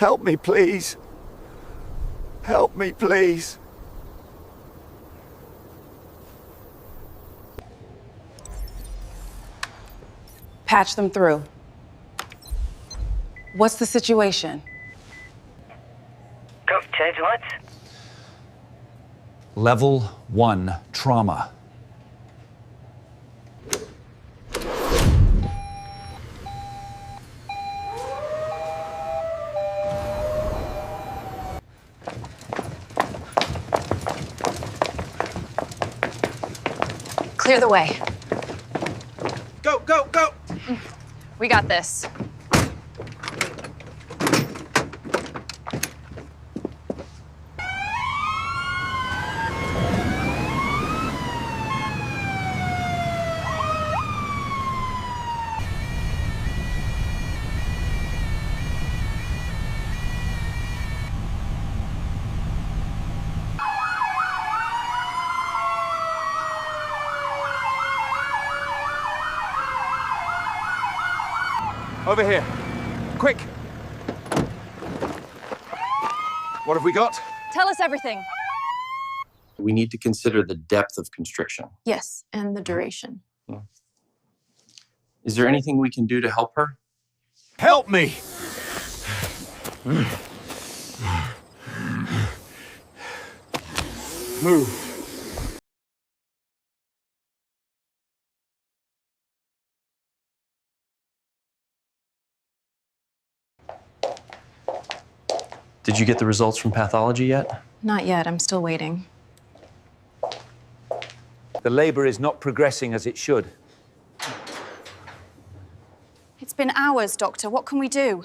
Help me, please. Help me, please. Patch them through. What's the situation? Go, change what? Level 1 trauma. Clear the way. Go, go, go! We got this. Over here. Quick! What have we got? Tell us everything. We need to consider the depth of constriction. Yes, and the duration. Is there anything we can do to help her? Help me! Move. Did you get the results from pathology yet? Not yet, I'm still waiting. The labor is not progressing as it should. It's been hours, Doctor. What can we do?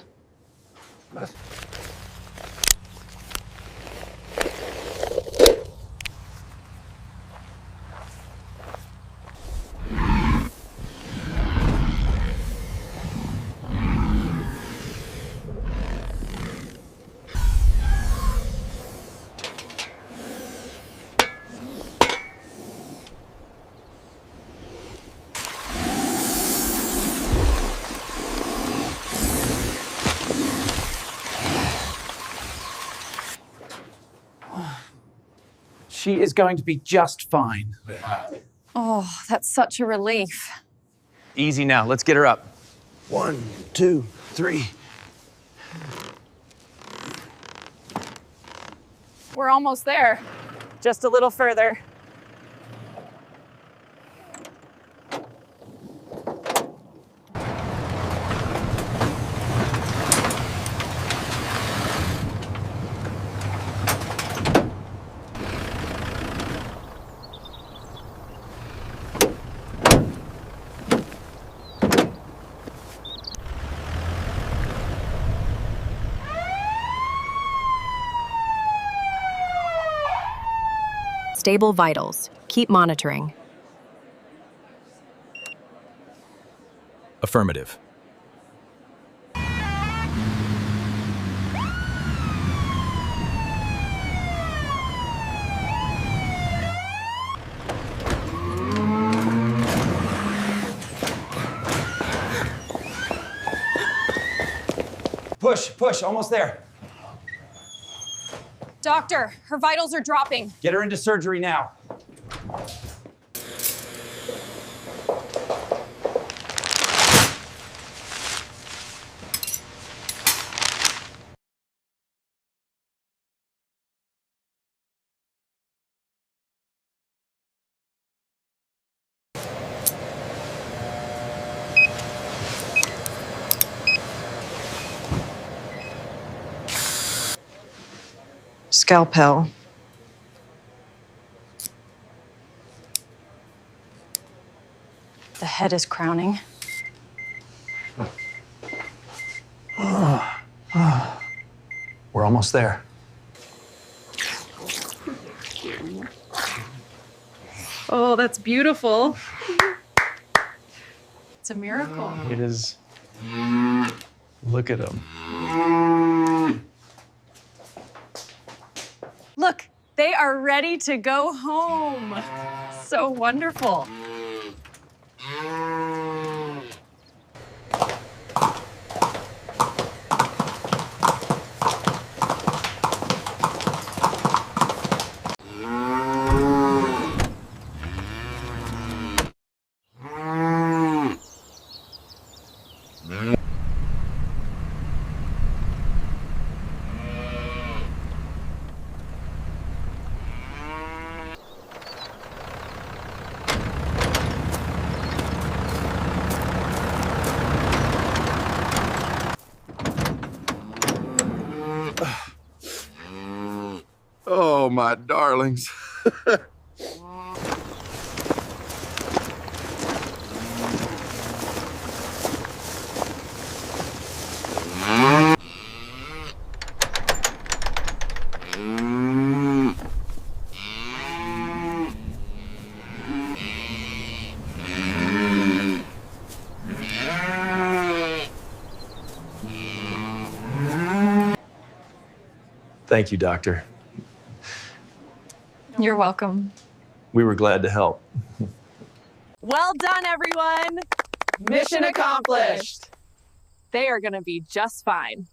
She is going to be just fine. Oh, that's such a relief. Easy now. Let's get her up. 1, 2, 3. We're almost there. Just a little further. Stable vitals. Keep monitoring. Affirmative. Push, almost there. Doctor, her vitals are dropping. Get her into surgery now. Scalpel. The head is crowning. We're almost there. Oh, that's beautiful. It's a miracle. It is. Look at him. Look, they are ready to go home. So wonderful. Oh, my darlings. Thank you, Doctor. You're welcome. We were glad to help. Well done, everyone. Mission accomplished. They are going to be just fine.